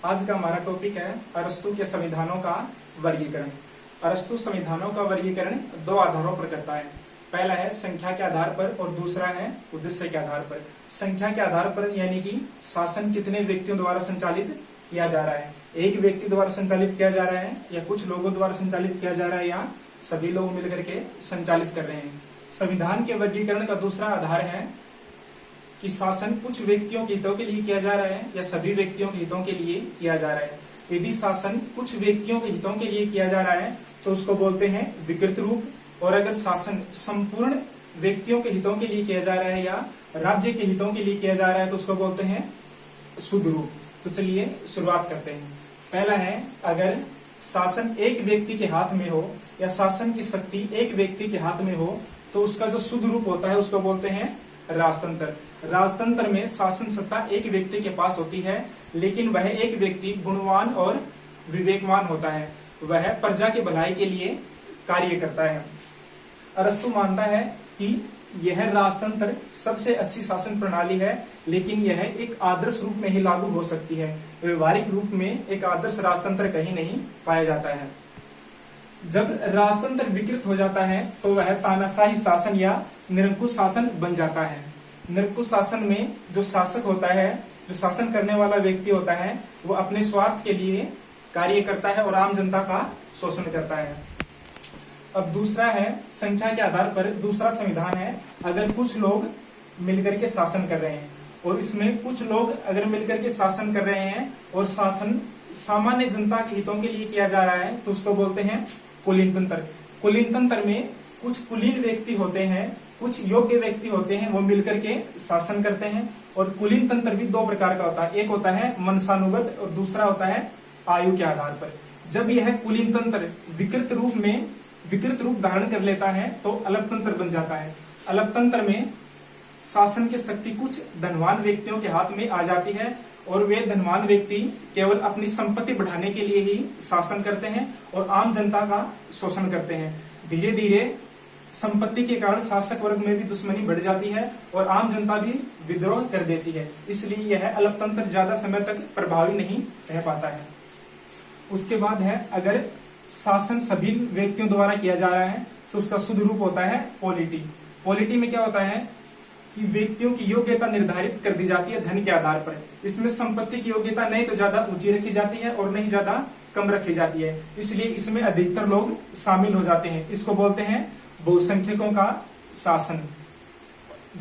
आज का हमारा टॉपिक है अरस्तु के संविधानों का वर्गीकरण। अरस्तु संविधानों का वर्गीकरण दो आधारों पर करता है। पहला है संख्या के आधार पर और दूसरा है उद्देश्य के आधार पर। संख्या के आधार पर यानी कि शासन कितने व्यक्तियों द्वारा संचालित किया जा रहा है, एक व्यक्ति द्वारा संचालित किया जा रहा है या कुछ लोगों द्वारा संचालित किया जा रहा है या सभी लोग मिलकर के संचालित कर रहे हैं। संविधान के वर्गीकरण का दूसरा आधार है कि शासन कुछ व्यक्तियों के हितों के लिए किया जा रहा है या सभी व्यक्तियों के हितों के लिए किया जा रहा है। यदि शासन कुछ व्यक्तियों के हितों के लिए किया जा रहा है तो उसको बोलते हैं विकृत रूप, और अगर शासन संपूर्ण व्यक्तियों के हितों के लिए किया जा रहा है या राज्य के हितों के लिए किया जा रहा है तो उसको बोलते हैं शुद्ध रूप। तो चलिए शुरुआत करते हैं। पहला है अगर शासन एक व्यक्ति के हाथ में हो या शासन की शक्ति एक व्यक्ति के हाथ में हो तो उसका जो शुद्ध रूप होता है उसको बोलते हैं राजतंत्र। राजतंत्र में शासन सत्ता एक व्यक्ति के पास होती है, लेकिन वह एक व्यक्ति गुणवान और विवेकवान होता है, वह प्रजा की भलाई के लिए कार्य करता है। अरस्तु मानता है कि यह राजतंत्र सबसे अच्छी शासन प्रणाली है, लेकिन यह एक आदर्श रूप में ही लागू हो सकती है। व्यवहारिक रूप में एक आदर्श राजतंत्र कहीं नहीं पाया जाता है। जब राजतंत्र विकृत हो जाता है तो वह तानाशाही शासन या निरंकुश शासन बन जाता है। निरंकुश शासन में जो शासक होता है, जो शासन करने वाला व्यक्ति होता है, वो अपने स्वार्थ के लिए कार्य करता है और आम जनता का शोषण करता है। अब दूसरा है संख्या के आधार पर दूसरा संविधान है अगर कुछ लोग मिलकर के शासन कर रहे हैं, और इसमें कुछ लोग अगर मिलकर के शासन कर रहे हैं और शासन सामान्य जनता के हितों के लिए किया जा रहा है तो उसको बोलते हैं कुलीन तंत्र। कुलीन तंत्र में कुछ कुलीन व्यक्ति होते हैं, कुछ योग्य व्यक्ति होते हैं, वो मिलकर के शासन करते हैं। और कुलीन तंत्र भी दो प्रकार का होता है, एक होता है मनसानुगत और दूसरा होता है आयु के आधार पर। जब यह कुलीन तंत्र विकृत रूप धारण कर लेता है तो अलप तंत्र बन जाता है। अलप तंत्र में शासन की शक्ति कुछ धनवान व्यक्तियों के हाथ में आ जाती है और वे धनवान व्यक्ति केवल अपनी संपत्ति बढ़ाने के लिए ही शासन करते हैं और आम जनता का शोषण करते हैं। धीरे धीरे संपत्ति के कारण शासक वर्ग में भी दुश्मनी बढ़ जाती है और आम जनता भी विद्रोह कर देती है, इसलिए यह अलप तंत्र ज्यादा समय तक प्रभावी नहीं रह पाता है। उसके बाद है अगर शासन सभी व्यक्तियों द्वारा किया जा रहा है तो उसका शुद्ध रूप होता है पॉलिटी। पॉलिटी में क्या होता है कि व्यक्तियों की योग्यता निर्धारित कर दी जाती है धन के आधार पर। इसमें संपत्ति की योग्यता नहीं तो ज्यादा ऊंची रखी जाती है और नहीं ज्यादा कम रखी जाती है, इसलिए इसमें अधिकतर लोग शामिल हो जाते हैं। इसको बोलते हैं बहुसंख्यकों का शासन।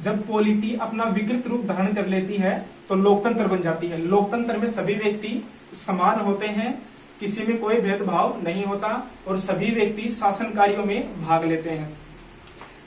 जब पॉलिटी अपना विकृत रूप धारण कर लेती है तो लोकतंत्र बन जाती है। लोकतंत्र में सभी व्यक्ति समान होते हैं, किसी में कोई भेदभाव नहीं होता और सभी व्यक्ति शासन कार्यों में भाग लेते हैं।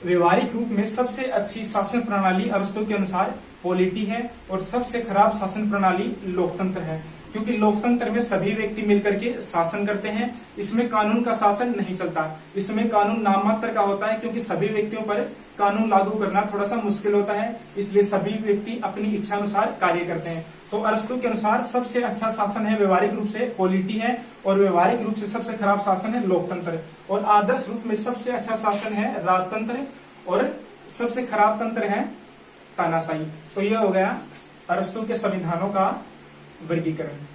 व्यवहारिक रूप में सबसे अच्छी शासन प्रणाली अरस्तु के अनुसार पॉलिटी है और सबसे खराब शासन प्रणाली लोकतंत्र है, क्योंकि लोकतंत्र में सभी व्यक्ति मिलकर के शासन करते हैं। इसमें कानून का शासन नहीं चलता, इसमें कानून नाम मात्र का होता है, क्योंकि सभी व्यक्तियों पर कानून लागू करना थोड़ा सा मुश्किल होता है, इसलिए सभी व्यक्ति अपनी इच्छा अनुसार कार्य करते हैं। तो अरस्तु के अनुसार सबसे अच्छा शासन है व्यवहारिक रूप से पॉलिटी है और व्यवहारिक रूप से सबसे खराब शासन है लोकतंत्र, और आदर्श रूप में सबसे अच्छा शासन है राजतंत्र और सबसे खराब तंत्र है तानाशाही। तो यह हो गया अरस्तु के संविधानों का वर्गीकरण।